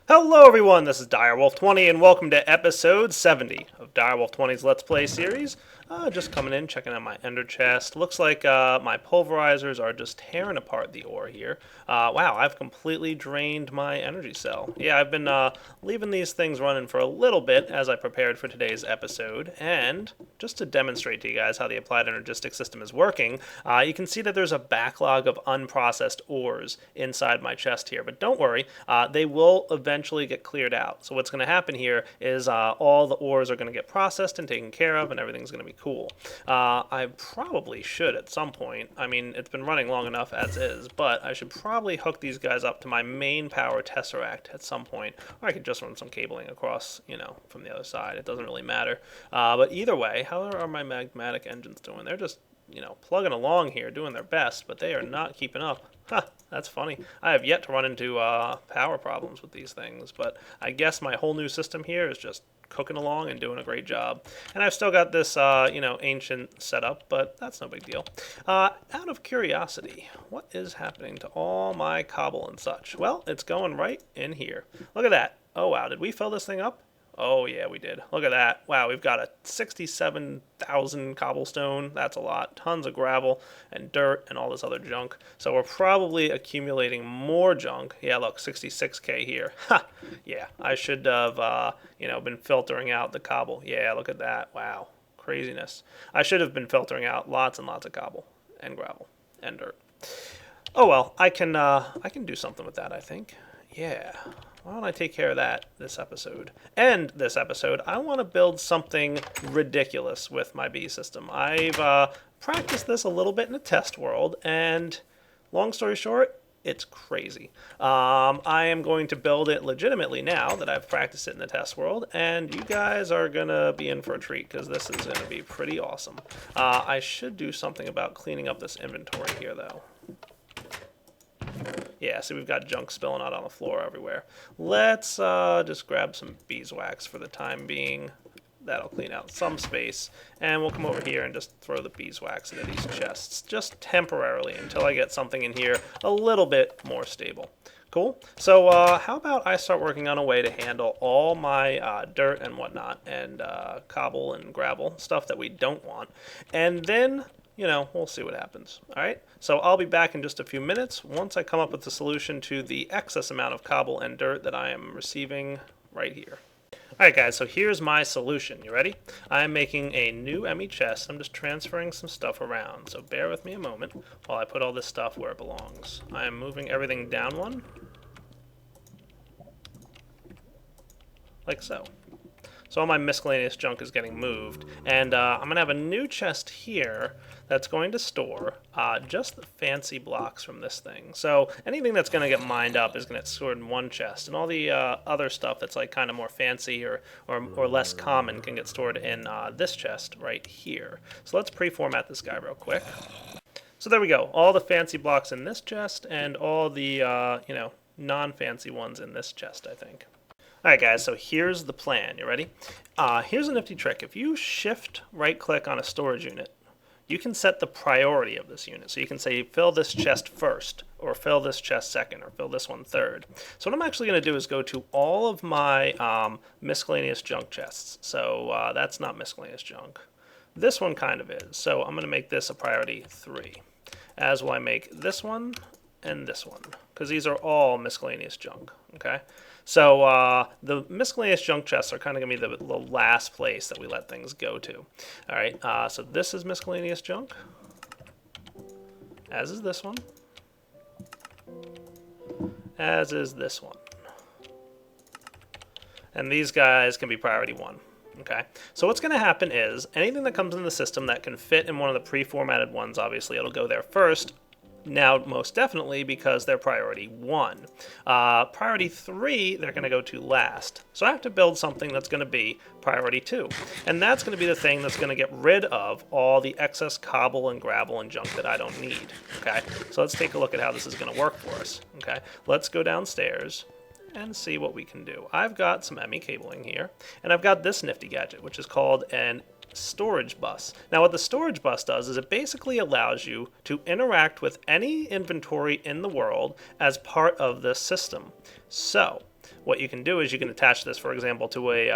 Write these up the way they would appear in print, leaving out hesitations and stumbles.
Hello everyone, this is Direwolf20 and welcome to episode 70 of Direwolf20's Let's Play series. Just coming in, checking out my ender chest. Looks like my pulverizers are just tearing apart the ore here. Wow, I've completely drained my energy cell. Yeah, I've been leaving these things running for a little bit as I prepared for today's episode. And just to demonstrate to you guys how the Applied Energistic System is working, you can see that there's a backlog of unprocessed ores inside my chest here. But don't worry, they will eventually get cleared out. So what's going to happen here is all the ores are going to get processed and taken care of, and everything's going to be cool. I probably should at some point. I mean, it's been running long enough as is, but I should probably hook these guys up to my main power tesseract at some point, or I could just run some cabling across, from the other side. It doesn't really matter. But either way, how are my magmatic engines doing? They're just plugging along here, doing their best, but they are not keeping up. Huh, that's funny. I have yet to run into power problems with these things, but I guess my whole new system here is just cooking along and doing a great job. And I've still got this, ancient setup, but that's no big deal. Out of curiosity, what is happening to all my cobble and such? Well, it's going right in here. Look at that. Oh, wow. Did we fill this thing up? Oh, yeah, we did. Look at that. Wow, we've got a 67,000 cobblestone. That's a lot. Tons of gravel and dirt and all this other junk. So we're probably accumulating more junk. Yeah, look, 66K here. Ha! Yeah, I should have, been filtering out the cobble. Yeah, look at that. Wow, craziness. I should have been filtering out lots and lots of cobble and gravel and dirt. Oh, well, I can do something with that, I think. Yeah. Why don't I take care of that this episode? And this episode, I want to build something ridiculous with my bee system. I've practiced this a little bit in a test world, and long story short, it's crazy. I am going to build it legitimately now that I've practiced it in the test world, and you guys are going to be in for a treat because this is going to be pretty awesome. I should do something about cleaning up this inventory here, though. Yeah, see, we've got junk spilling out on the floor everywhere. Let's just grab some beeswax for the time being. That'll clean out some space. And we'll come over here and just throw the beeswax into these chests, just temporarily, until I get something in here a little bit more stable. Cool. So how about I start working on a way to handle all my dirt and whatnot, and cobble and gravel, stuff that we don't want. And then we'll see what happens. All right. So I'll be back in just a few minutes once I come up with the solution to the excess amount of cobble and dirt that I am receiving right here. All right, guys, so here's my solution. You ready? I'm making a new ME chest. I'm just transferring some stuff around. So bear with me a moment while I put all this stuff where it belongs. I am moving everything down one, like so. So all my miscellaneous junk is getting moved. And I'm going to have a new chest here that's going to store just the fancy blocks from this thing. So anything that's going to get mined up is going to get stored in one chest. And all the other stuff that's like kind of more fancy or less common can get stored in this chest right here. So let's pre-format this guy real quick. So there we go. All the fancy blocks in this chest and all the, non-fancy ones in this chest, I think. Alright guys, so here's the plan. You ready? Here's a nifty trick. If you shift right-click on a storage unit, you can set the priority of this unit. So you can say fill this chest first, or fill this chest second, or fill this one third. So what I'm actually going to do is go to all of my miscellaneous junk chests. So that's not miscellaneous junk. This one kind of is. So I'm going to make this a priority 3. As will I make this one and this one, because these are all miscellaneous junk. Okay. So the miscellaneous junk chests are kind of going to be the last place that we let things go to. All right, so this is miscellaneous junk, as is this one, as is this one. And these guys can be priority 1. Okay, so what's going to happen is anything that comes in the system that can fit in one of the pre-formatted ones, obviously it'll go there first. Now, most definitely because they're priority 1. Priority 3, they're going to go to last. So I have to build something that's going to be priority 2. And that's going to be the thing that's going to get rid of all the excess cobble and gravel and junk that I don't need. Okay, so let's take a look at how this is going to work for us. Okay, let's go downstairs and see what we can do. I've got some ME cabling here, and I've got this nifty gadget, which is called an storage bus. Now what the storage bus does is it basically allows you to interact with any inventory in the world as part of this system. So what you can do is you can attach this, for example, to a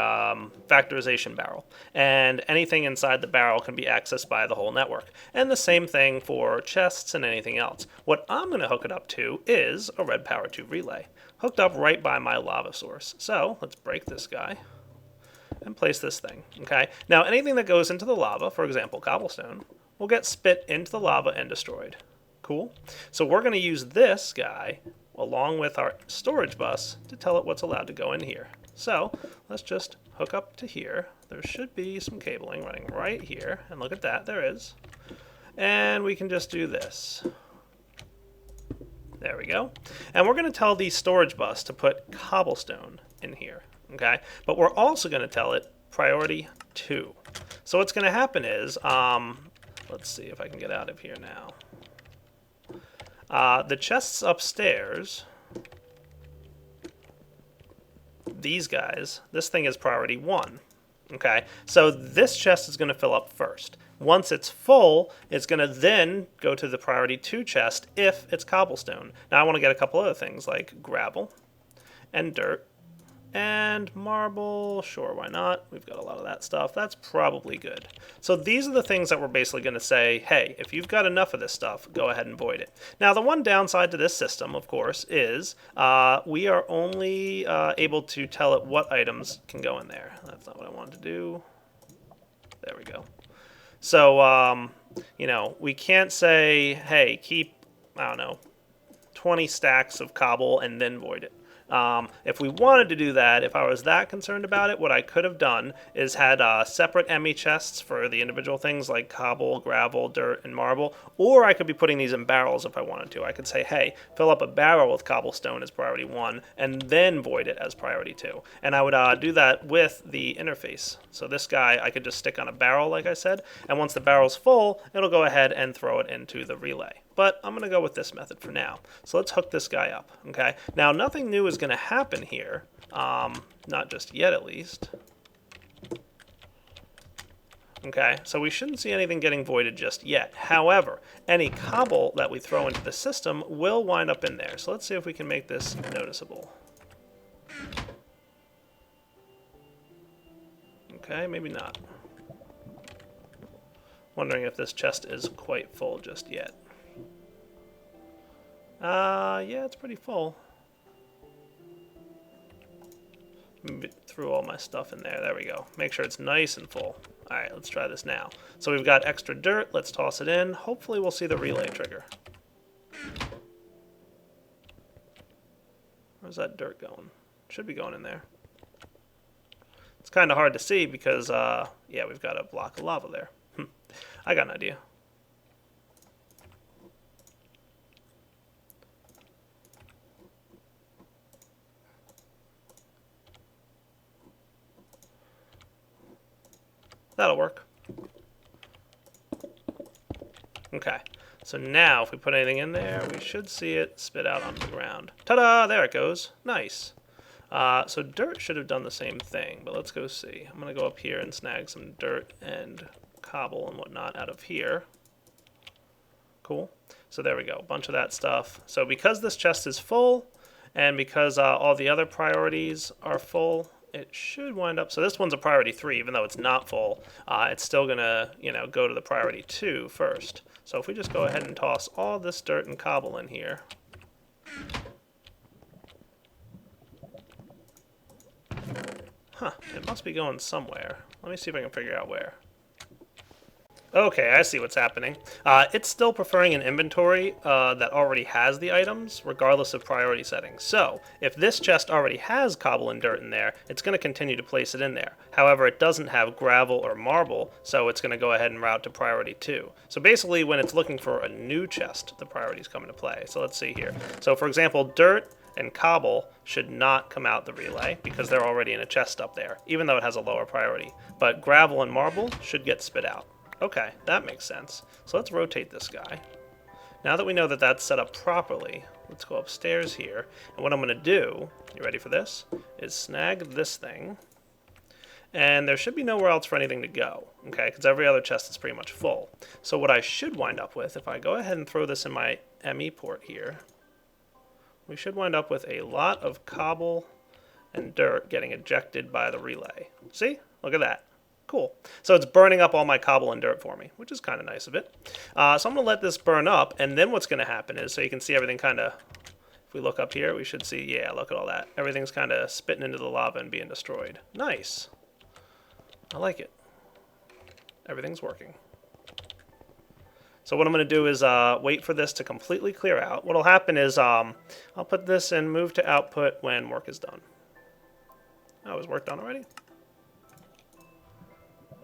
factorization barrel, and anything inside the barrel can be accessed by the whole network. And the same thing for chests and anything else. What I'm going to hook it up to is a Red Power 2 relay, hooked up right by my lava source. So let's break this guy and place this thing. Okay. Now anything that goes into the lava, for example, cobblestone, will get spit into the lava and destroyed. Cool. So we're going to use this guy along with our storage bus to tell it what's allowed to go in here. So let's just hook up to here. There should be some cabling running right here, and look at that, there is. And we can just do this. There we go. And we're going to tell the storage bus to put cobblestone in here, okay? But we're also going to tell it priority 2. So what's going to happen is, let's see if I can get out of here now. The chests upstairs, these guys, this thing is priority 1. Okay, so this chest is going to fill up first. Once it's full, it's going to then go to the priority 2 chest if it's cobblestone. Now I want to get a couple other things like gravel and dirt and marble. Sure, why not? We've got a lot of that stuff. That's probably good. So these are the things that we're basically going to say, hey, if you've got enough of this stuff, go ahead and void it. Now the one downside to this system, of course, is we are only able to tell it what items can go in there. That's not what I wanted to do. There we go. So, you know, we can't say, hey, keep, I don't know, 20 stacks of cobble and then void it. If we wanted to do that, if I was that concerned about it, what I could have done is had separate ME chests for the individual things like cobble, gravel, dirt, and marble, or I could be putting these in barrels if I wanted to. I could say, hey, fill up a barrel with cobblestone as priority 1, and then void it as priority 2. And I would do that with the interface. So this guy I could just stick on a barrel, like I said, and once the barrel's full, it'll go ahead and throw it into the relay. But I'm going to go with this method for now. So let's hook this guy up, okay? Now, nothing new is going to happen here, not just yet at least. Okay, so we shouldn't see anything getting voided just yet. However, any cobble that we throw into the system will wind up in there. So let's see if we can make this noticeable. Okay, maybe not. Wondering if this chest is quite full just yet. Yeah, it's pretty full. Threw all my stuff in there. There we go. Make sure it's nice and full. Alright, let's try this now. So we've got extra dirt. Let's toss it in. Hopefully we'll see the relay trigger. Where's that dirt going? Should be going in there. It's kind of hard to see because, yeah, we've got a block of lava there. I got an idea. That'll work. Okay, so now if we put anything in there, we should see it spit out onto the ground. Ta-da! There it goes. Nice. So dirt should have done the same thing, but let's go see. I'm going to go up here and snag some dirt and cobble and whatnot out of here. Cool. So there we go, a bunch of that stuff. So because this chest is full, and because all the other priorities are full, it should wind up, so this one's a priority 3, even though it's not full. It's still gonna, you know, go to the priority 2 first. So if we just go ahead and toss all this dirt and cobble in here. Huh, it must be going somewhere. Let me see if I can figure out where. Okay, I see what's happening. It's still preferring an inventory that already has the items, regardless of priority settings. So, if this chest already has cobble and dirt in there, it's going to continue to place it in there. However, it doesn't have gravel or marble, so it's going to go ahead and route to priority 2. So basically, when it's looking for a new chest, the priorities come into play. So let's see here. So for example, dirt and cobble should not come out the relay because they're already in a chest up there, even though it has a lower priority. But gravel and marble should get spit out. Okay, that makes sense. So let's rotate this guy. Now that we know that that's set up properly, let's go upstairs here. And what I'm going to do, you ready for this, is snag this thing. And there should be nowhere else for anything to go, okay, because every other chest is pretty much full. So what I should wind up with, if I go ahead and throw this in my ME port here, we should wind up with a lot of cobble and dirt getting ejected by the relay. See? Look at that. Cool. So it's burning up all my cobble and dirt for me, which is kind of nice of it. So I'm going to let this burn up, and then what's going to happen is, so you can see everything kind of, if we look up here, we should see, yeah, look at all that. Everything's kind of spitting into the lava and being destroyed. Nice. I like it. Everything's working. So what I'm going to do is wait for this to completely clear out. What will happen is I'll put this in move to output when work is done. Oh, is work done already?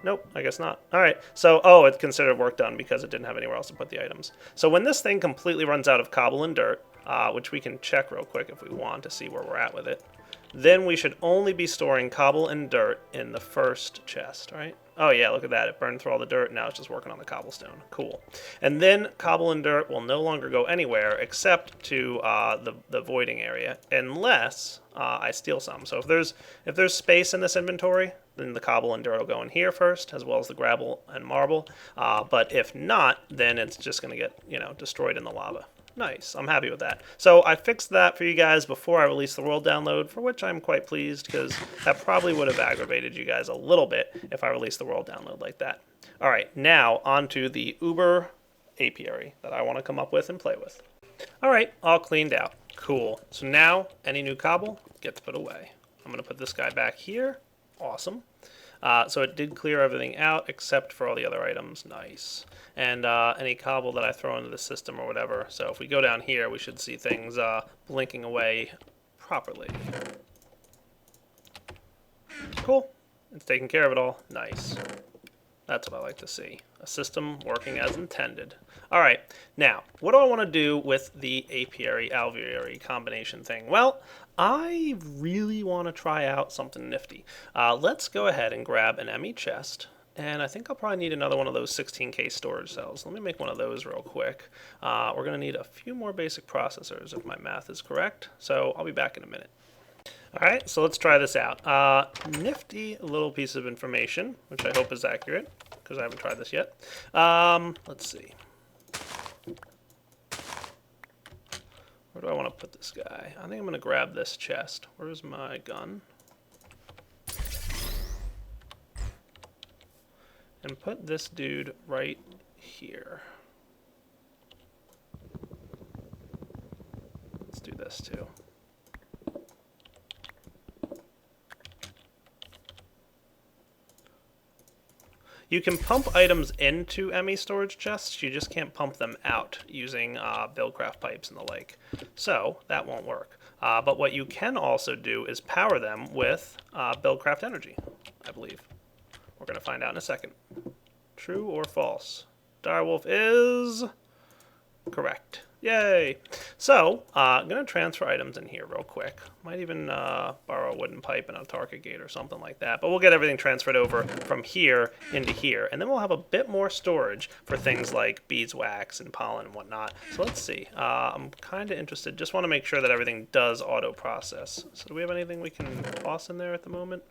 Nope, I guess not. All right, so, oh, it's considered work done because it didn't have anywhere else to put the items. So when this thing completely runs out of cobble and dirt, which we can check real quick if we want to see where we're at with it, then we should only be storing cobble and dirt in the first chest, right? Oh yeah, look at that. It burned through all the dirt. Now it's just working on the cobblestone. Cool. And then cobble and dirt will no longer go anywhere except to the voiding area, unless I steal some. So if there's space in this inventory, then the cobble and dirt will go in here first, as well as the gravel and marble. But if not, then it's just going to get destroyed in the lava. Nice. I'm happy with that. So I fixed that for you guys before I released the world download, for which I'm quite pleased, because that probably would have aggravated you guys a little bit if I released the world download like that. All right, now onto the Uber apiary that I want to come up with and play with. All right, all cleaned out. Cool. So now any new cobble gets put away. I'm going to put this guy back here. Awesome. So it did clear everything out except for all the other items. Nice. And any cobble that I throw into the system or whatever. So if we go down here, we should see things blinking away properly. Cool. It's taking care of it all. Nice. That's what I like to see. A system working as intended. All right, now, what do I want to do with the apiary-alveary combination thing? Well, I really want to try out something nifty. Let's go ahead and grab an ME chest, and I think I'll probably need another one of those 16K storage cells. Let me make one of those real quick. We're going to need a few more basic processors, if my math is correct, so I'll be back in a minute. All right, so let's try this out. Nifty little piece of information, which I hope is accurate, because I haven't tried this yet. Let's see. Where do I want to put this guy? I think I'm going to grab this chest. Where's my gun? And put this dude right here. Let's do this too. You can pump items into ME storage chests, you just can't pump them out using Buildcraft pipes and the like. So that won't work. But what you can also do is power them with Buildcraft energy, I believe. We're going to find out in a second. True or false? Direwolf is correct. Yay! So, I'm going to transfer items in here real quick. Might even borrow a wooden pipe and a Tarka gate or something like that. But we'll get everything transferred over from here into here. And then we'll have a bit more storage for things like beeswax and pollen and whatnot. So let's see. I'm kind of interested. Just want to make sure that everything does auto-process. So do we have anything we can toss in there at the moment?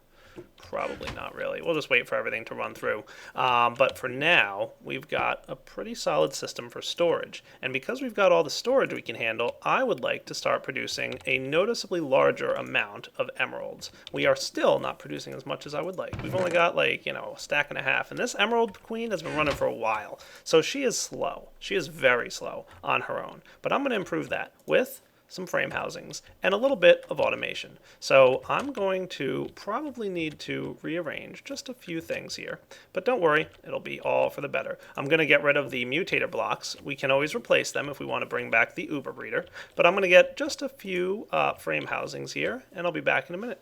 Probably not really. We'll just wait for everything to run through. But for now, we've got a pretty solid system for storage. And because we've got all the storage we can handle, I would like to start producing a noticeably larger amount of emeralds. We are still not producing as much as I would like. We've only got like, a stack and a half. And this Emerald Queen has been running for a while. So she is slow. She is very slow on her own. But I'm going to improve that with some frame housings, and a little bit of automation. So I'm going to probably need to rearrange just a few things here, but don't worry, it'll be all for the better. I'm going to get rid of the mutator blocks. We can always replace them if we want to bring back the Uber breeder, but I'm going to get just a few frame housings here, and I'll be back in a minute.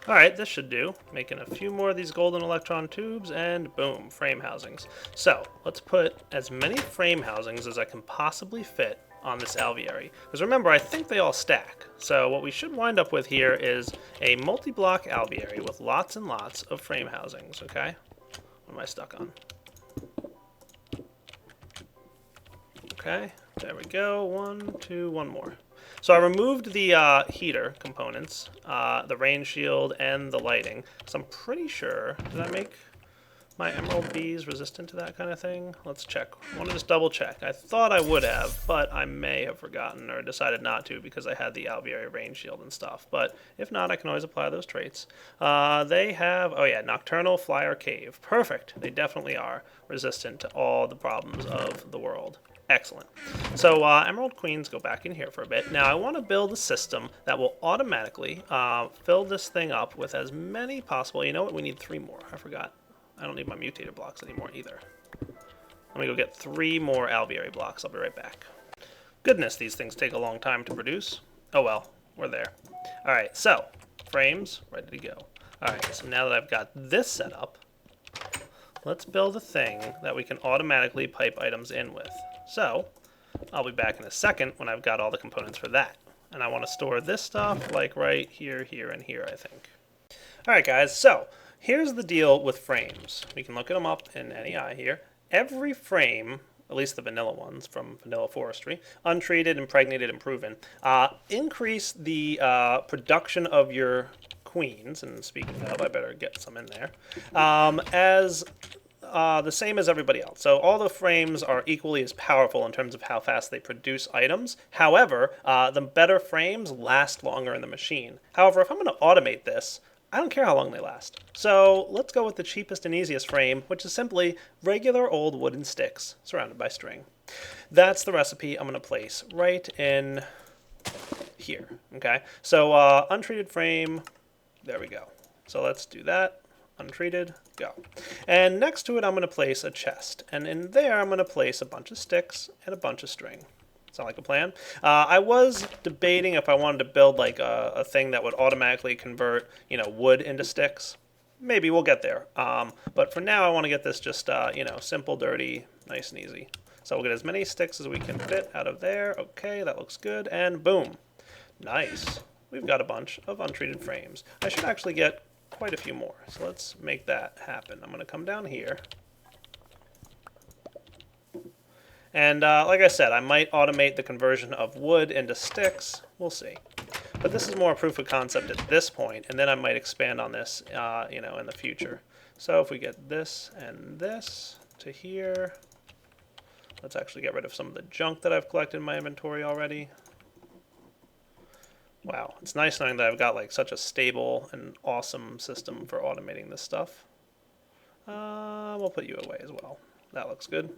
Alright, this should do. Making a few more of these golden electron tubes, and boom, frame housings. So, let's put as many frame housings as I can possibly fit on this alveary. Because remember, I think they all stack. So what we should wind up with here is a multi-block alveary with lots and lots of frame housings, okay? What am I stuck on? Okay, there we go. One, two, one more. So I removed the heater components, the rain shield, and the lighting. So I'm pretty sure, did I make my emerald bees resistant to that kind of thing? Let's check. I want to just double check. I thought I would have, but I may have forgotten or decided not to because I had the alveoli range shield and stuff. But if not, I can always apply those traits. They have, oh yeah, Nocturnal Flyer Cave. Perfect. They definitely are resistant to all the problems of the world. Excellent. So Emerald Queens go back in here for a bit. Now I want to build a system that will automatically fill this thing up with as many possible. You know what? We need 3 more. I forgot. I don't need my mutator blocks anymore either. Let me go get 3 more alveoli blocks. I'll be right back. Goodness, these things take a long time to produce. Oh well, we're there. Alright, so frames, ready to go. Alright, so now that I've got this set up, let's build a thing that we can automatically pipe items in with. So, I'll be back in a second when I've got all the components for that. And I want to store this stuff like right here, here, and here, I think. Alright guys, so here's the deal with frames. We can look them up in NEI here. Every frame, at least the vanilla ones from Vanilla Forestry, untreated, impregnated, and proven, increase the production of your queens, and speaking of, I better get some in there, as the same as everybody else. So all the frames are equally as powerful in terms of how fast they produce items. However, the better frames last longer in the machine. However, if I'm going to automate this, I don't care how long they last. So let's go with the cheapest and easiest frame, which is simply regular old wooden sticks surrounded by string. That's the recipe I'm going to place right in here. Okay, so untreated frame, there we go. So let's do that. Untreated, go. And next to it, I'm going to place a chest. And in there, I'm going to place a bunch of sticks and a bunch of string. Sound like a plan? I was debating if I wanted to build like a thing that would automatically convert, you know, wood into sticks. Maybe we'll get there. But for now, I want to get this just, you know, simple, dirty, nice and easy. So we'll get as many sticks as we can fit out of there. Okay, that looks good. And boom. Nice. We've got a bunch of untreated frames. I should actually get quite a few more. So let's make that happen. I'm going to come down here. And like I said, I might automate the conversion of wood into sticks. We'll see. But this is more proof of concept at this point, and then I might expand on this, you know, in the future. So if we get this and this to here, let's actually get rid of some of the junk that I've collected in my inventory already. Wow, it's nice knowing that I've got like such a stable and awesome system for automating this stuff. We'll put you away as well. That looks good.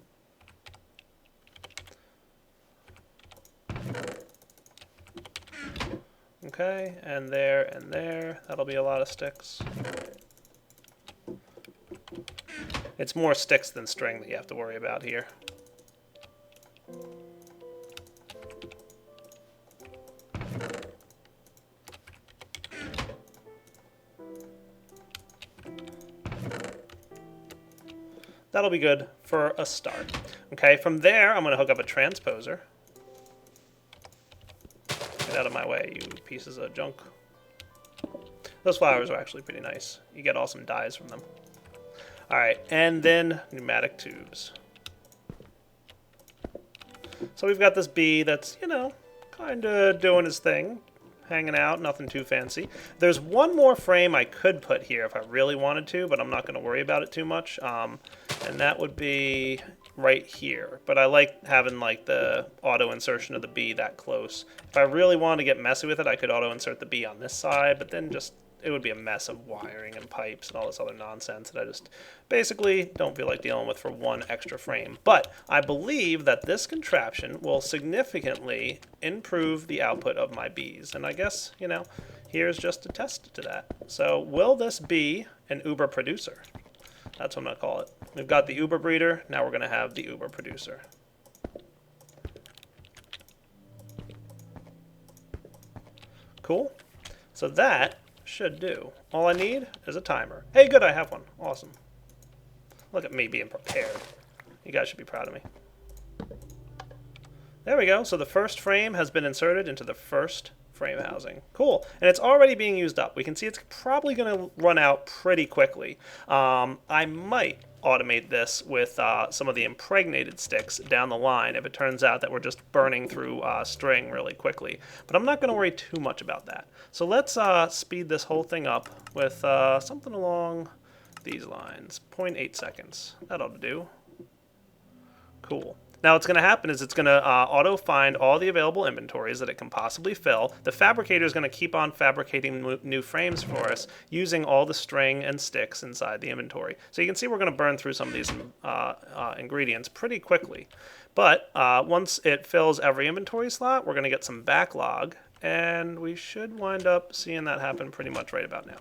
Okay, and there. That'll be a lot of sticks. It's more sticks than string that you have to worry about here. That'll be good for a start. Okay, from there, I'm going to hook up a transposer. Get out of my way, you pieces of junk. Those flowers are actually pretty nice. You get awesome dyes from them. Alright, and then pneumatic tubes. So we've got this bee that's, you know, kind of doing his thing. Hanging out, nothing too fancy. There's one more frame I could put here if I really wanted to, but I'm not going to worry about it too much. And that would be right here. But I like having like the auto insertion of the bee that close. If I really wanted to get messy with it, I could auto insert the bee on this side, but then just it would be a mess of wiring and pipes and all this other nonsense that I just basically don't feel like dealing with for one extra frame. But I believe that this contraption will significantly improve the output of my bees. And I guess, you know, here's just a test to that. So will this be an Uber producer? That's what I'm going to call it. We've got the Uber breeder, now we're going to have the Uber producer. Cool. So that should do. All I need is a timer. Hey, good, I have one. Awesome. Look at me being prepared. You guys should be proud of me. There we go. So the first frame has been inserted into the first frame housing. Cool. And it's already being used up. We can see it's probably going to run out pretty quickly. I might automate this with some of the impregnated sticks down the line if it turns out that we're just burning through string really quickly. But I'm not going to worry too much about that. So let's speed this whole thing up with something along these lines. 0.8 seconds. That ought to do. Cool. Now what's going to happen is it's going to auto-find all the available inventories that it can possibly fill. The fabricator is going to keep on fabricating new frames for us using all the string and sticks inside the inventory. So you can see we're going to burn through some of these ingredients pretty quickly. But once it fills every inventory slot, we're going to get some backlog, and we should wind up seeing that happen pretty much right about now.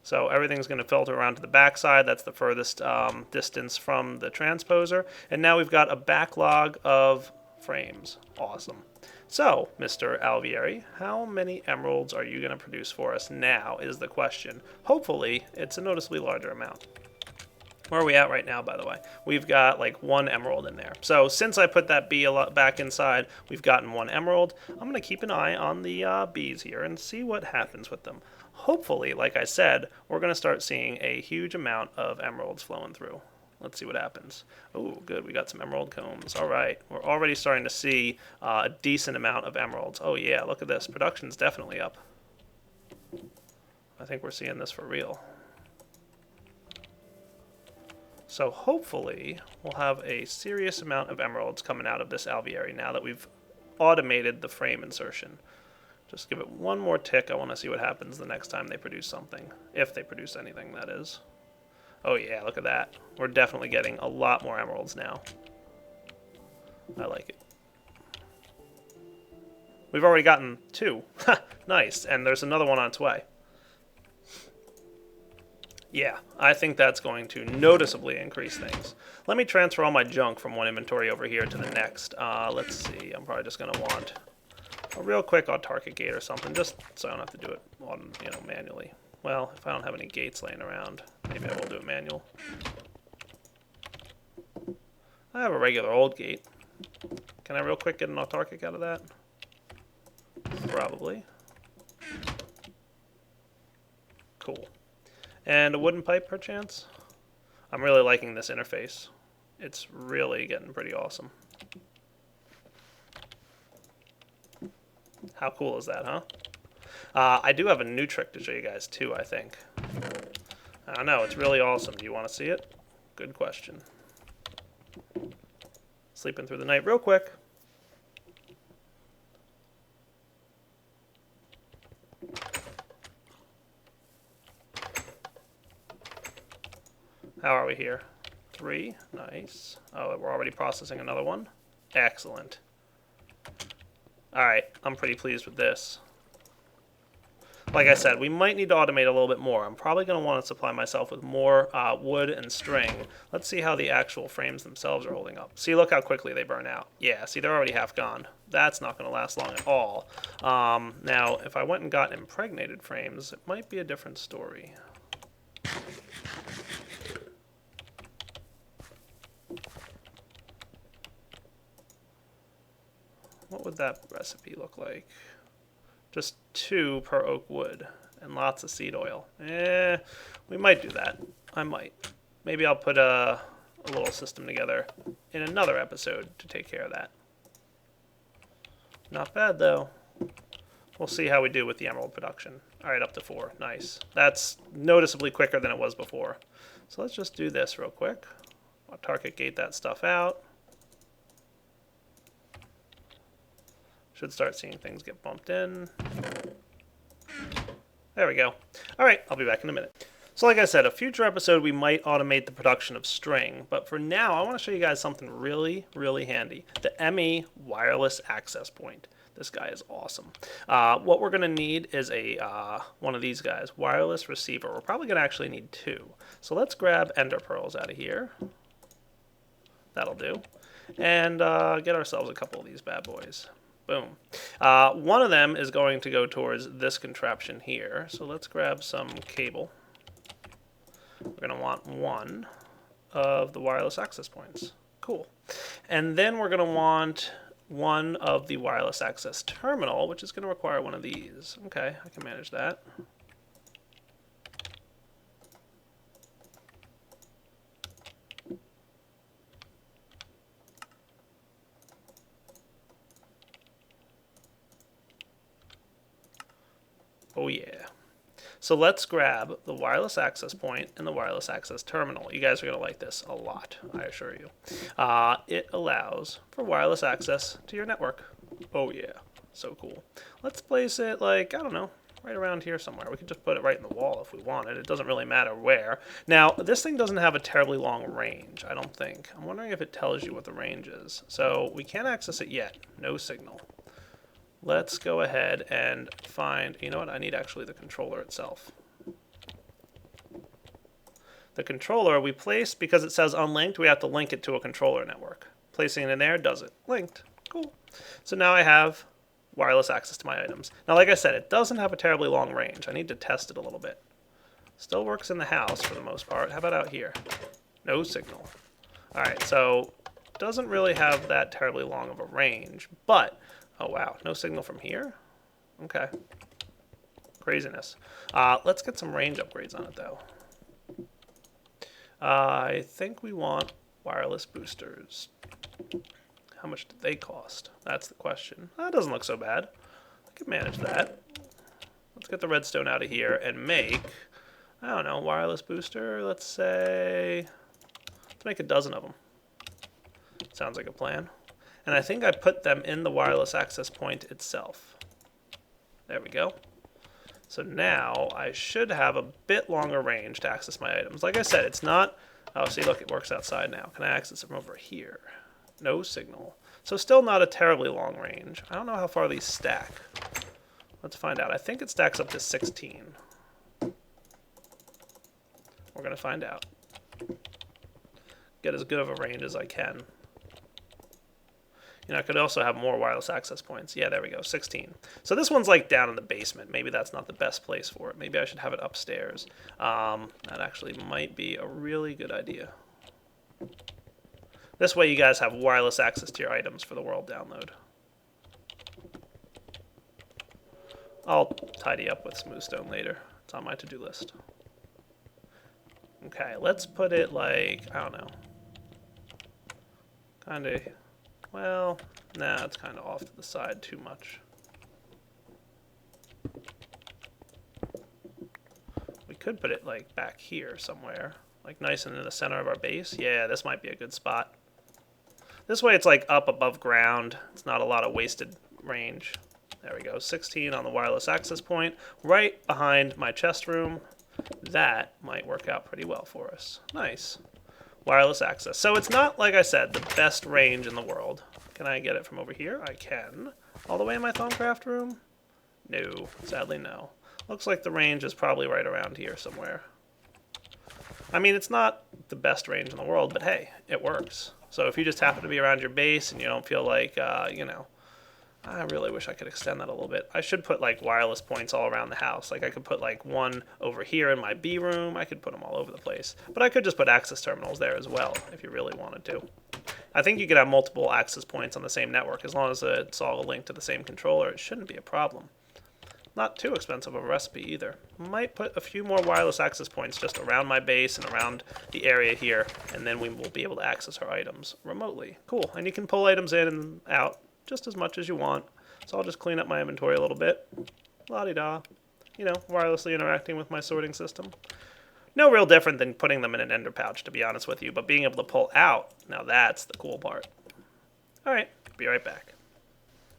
So everything's going to filter around to the backside. That's the furthest distance from the transposer. And now we've got a backlog of frames. Awesome. So, Mr. Alvieri, how many emeralds are you going to produce for us now is the question. Hopefully, it's a noticeably larger amount. Where are we at right now, by the way? We've got like 1 emerald in there. So since I put that bee back inside, we've gotten 1 emerald. I'm going to keep an eye on the bees here and see what happens with them. Hopefully, like I said, we're going to start seeing a huge amount of emeralds flowing through. Let's see what happens. Oh, good. We got some emerald combs. All right. We're already starting to see a decent amount of emeralds. Oh, yeah. Look at this. Production's definitely up. I think we're seeing this for real. So hopefully we'll have a serious amount of emeralds coming out of this Alvieri now that we've automated the frame insertion. Just give it one more tick. I want to see what happens the next time they produce something. If they produce anything, that is. Oh yeah, look at that. We're definitely getting a lot more emeralds now. I like it. We've already gotten 2. Nice. And there's another one on its way. Yeah, I think that's going to noticeably increase things. Let me transfer all my junk from one inventory over here to the next. Let's see. I'm probably just going to want a real quick autarkic gate or something, just so I don't have to do it on, manually. Well, if I don't have any gates laying around, maybe I will do it manual. I have a regular old gate. Can I real quick get an autarkic out of that? Probably. Cool. And a wooden pipe, perchance? I'm really liking this interface. It's really getting pretty awesome. How cool is that, huh? I do have a new trick to show you guys, too, I think. I don't know, it's really awesome. Do you want to see it? Good question. Sleeping through the night real quick. How are we here? 3. Nice. Oh, we're already processing another one. Excellent. Alright, I'm pretty pleased with this. Like I said, we might need to automate a little bit more. I'm probably going to want to supply myself with more wood and string. Let's see how the actual frames themselves are holding up. See, look how quickly they burn out. Yeah, see, they're already half gone. That's not going to last long at all. Now, if I went and got impregnated frames, it might be a different story. What would that recipe look like? Just 2 per oak wood and lots of seed oil. We might do that. I might. Maybe I'll put a little system together in another episode to take care of that. Not bad, though. We'll see how we do with the emerald production. All right, up to 4. Nice. That's noticeably quicker than it was before. So let's just do this real quick. Autarkic gate that stuff out. Should start seeing things get bumped in. There we go. All right, I'll be back in a minute. So like I said, a future episode we might automate the production of string, but for now I want to show you guys something really, really handy. The ME wireless access point. This guy is awesome. What we're going to need is one of these guys, wireless receiver. We're probably going to actually need 2. So let's grab ender pearls out of here. That'll do. And get ourselves a couple of these bad boys. Boom. One of them is going to go towards this contraption here. So let's grab some cable. We're going to want 1 of the wireless access points. Cool. And then we're going to want 1 of the wireless access terminal, which is going to require one of these. Okay, I can manage that. Oh yeah. So let's grab the wireless access point and the wireless access terminal. You guys are going to like this a lot, I assure you. It allows for wireless access to your network. Oh yeah, so cool. Let's place it like, I don't know, right around here somewhere. We could just put it right in the wall if we wanted. It doesn't really matter where. Now, this thing doesn't have a terribly long range, I don't think. I'm wondering if it tells you what the range is. So we can't access it yet. No signal. Let's go ahead and find, you know what, I need actually the controller itself. The controller we place, because it says unlinked, we have to link it to a controller network. Placing it in there does it. Linked. Cool. So now I have wireless access to my items. Now, like I said, it doesn't have a terribly long range. I need to test it a little bit. Still works in the house for the most part. How about out here? No signal. All right, so doesn't really have that terribly long of a range, but oh wow, no signal from here? Okay. Craziness. Let's get some range upgrades on it though. I think we want wireless boosters. How much did they cost? That's the question. That doesn't look so bad. I can manage that. Let's get the redstone out of here and make, I don't know, wireless booster, let's say, let's make a dozen of them. Sounds like a plan. And I think I put them in the wireless access point itself. There we go. So now I should have a bit longer range to access my items. Like I said, it's not... Oh, see, look, it works outside now. Can I access it from over here? No signal. So still not a terribly long range. I don't know how far these stack. Let's find out. I think it stacks up to 16. We're going to find out. Get as good of a range as I can. You know, I could also have more wireless access points. Yeah, there we go, 16. So this one's like down in the basement. Maybe that's not the best place for it. Maybe I should have it upstairs. That actually might be a really good idea. This way you guys have wireless access to your items for the world download. I'll tidy up with Smoothstone later. It's on my to-do list. Okay, let's put it like, I don't know. Kind of... Well, nah, it's kind of off to the side too much. We could put it like back here somewhere, like nice and in the center of our base. Yeah, this might be a good spot. This way it's like up above ground. It's not a lot of wasted range. There we go, 16 on the wireless access point, right behind my chest room. That might work out pretty well for us. Nice. Wireless access. So it's not, like I said, the best range in the world. Can I get it from over here? I can. All the way in my Thaumcraft room? No, sadly no. Looks like the range is probably right around here somewhere. I mean, it's not the best range in the world, but hey, it works. So if you just happen to be around your base and you don't feel like, you know, I really wish I could extend that a little bit. I should put like wireless points all around the house. Like I could put like one over here in my B room. I could put them all over the place. But I could just put access terminals there as well if you really wanted to. I think you could have multiple access points on the same network. As long as it's all linked to the same controller, it shouldn't be a problem. Not too expensive of a recipe either. Might put a few more wireless access points just around my base and around the area here, and then we will be able to access our items remotely. Cool, and you can pull items in and out just as much as you want. So I'll just clean up my inventory a little bit. La-di-da. You know, wirelessly interacting with my sorting system. No real different than putting them in an ender pouch, to be honest with you, but being able to pull out, now that's the cool part. Alright, be right back.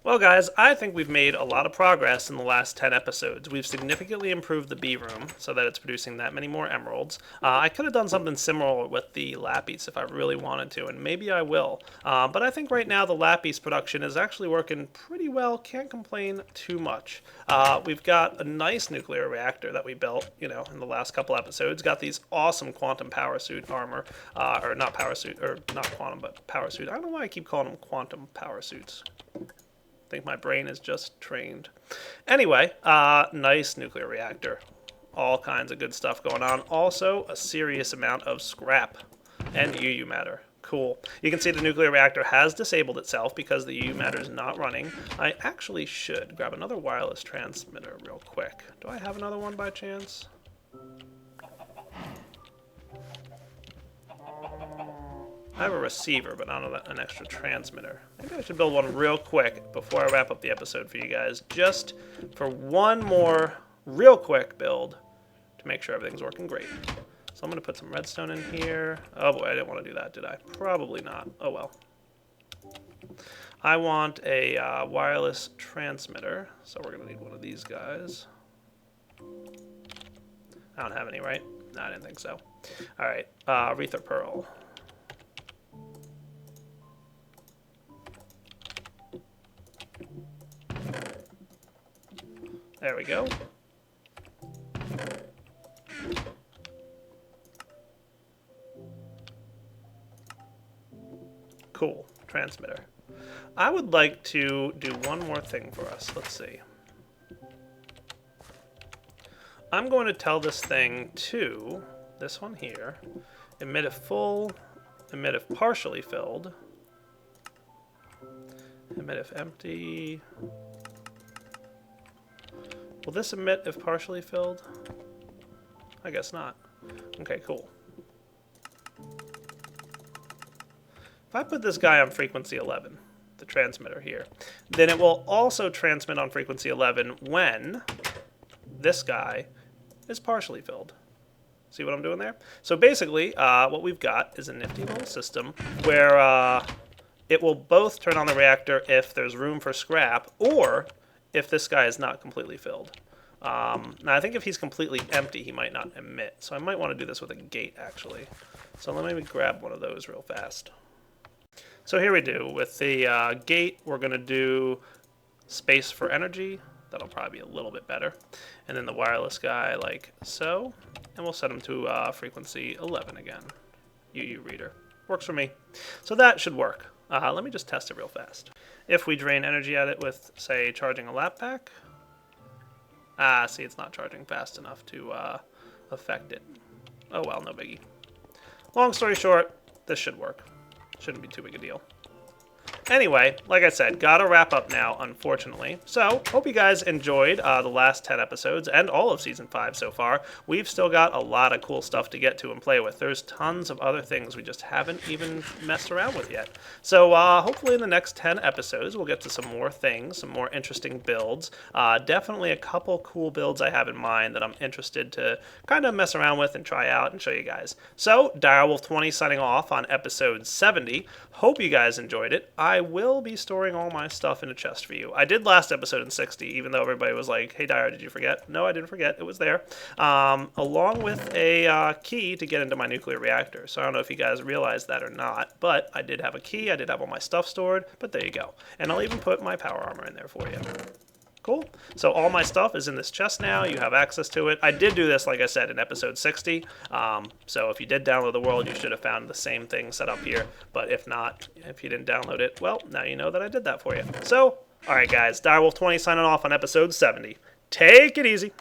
Well guys, I think we've made a lot of progress in the last 10 episodes. We've significantly improved the B room so that it's producing that many more emeralds. I could have done something similar with the lapis if I really wanted to, and maybe I will. But I think right now the lapis production is actually working pretty well. Can't complain too much. We've got a nice nuclear reactor that we built, you know, in the last couple episodes. Got these awesome quantum power suit armor, or not power suit, or not quantum, but power suit. I don't know why I keep calling them quantum power suits. I think my brain is just trained. Anyway, nice nuclear reactor. All kinds of good stuff going on. Also, a serious amount of scrap and UU matter. Cool. You can see the nuclear reactor has disabled itself because the UU matter is not running. I actually should grab another wireless transmitter real quick. Do I have another one by chance? I have a receiver, but not an extra transmitter. Maybe I should build one real quick before I wrap up the episode for you guys, just for one more real quick build to make sure everything's working great. So I'm going to put some redstone in here. Oh boy, I didn't want to do that, did I? Probably not. Oh well. I want a wireless transmitter, so we're going to need one of these guys. I don't have any, right? No, I didn't think so. All right, Aether Pearl. There we go. Cool, transmitter. I would like to do one more thing for us. Let's see. I'm going to tell this thing to, this one here, emit if full, emit if partially filled, emit if empty. Will this emit if partially filled? I guess not. Okay, cool. If I put this guy on frequency 11, the transmitter here, then it will also transmit on frequency 11 when this guy is partially filled. See what I'm doing there? So basically, what we've got is a nifty little system where it will both turn on the reactor if there's room for scrap, or if this guy is not completely filled. Now, I think if he's completely empty, he might not emit. So I might want to do this with a gate, actually. So let me grab one of those real fast. So here we do. With the gate, we're going to do space for energy. That'll probably be a little bit better. And then the wireless guy, like so. And we'll set him to frequency 11 again. UU reader. Works for me. So that should work. Let me just test it real fast. If we drain energy at it with, say, charging a lap pack. See, it's not charging fast enough to affect it. Oh well, no biggie. Long story short, this should work. Shouldn't be too big a deal. Anyway, like I said, gotta wrap up now, unfortunately. So, hope you guys enjoyed the last 10 episodes and all of Season 5 so far. We've still got a lot of cool stuff to get to and play with. There's tons of other things we just haven't even messed around with yet. So, hopefully in the next 10 episodes, we'll get to some more things, some more interesting builds. Definitely a couple cool builds I have in mind that I'm interested to kind of mess around with and try out and show you guys. So, Direwolf20 signing off on episode 70. Hope you guys enjoyed it. I will be storing all my stuff in a chest for you. I did last episode in 60, even though everybody was like, hey, Dire, did you forget? No, I didn't forget. It was there. Along with a key to get into my nuclear reactor. So I don't know if you guys realized that or not, but I did have a key. I did have all my stuff stored, but there you go. And I'll even put my power armor in there for you. Cool. So all my stuff is in this chest now. You have access to it. I did do this, like I said, in episode 60. So if you did download the world, you should have found the same thing set up here. But if not, if you didn't download it, well, now you know that I did that for you. So, all right, guys, Direwolf20 signing off on episode 70. Take it easy.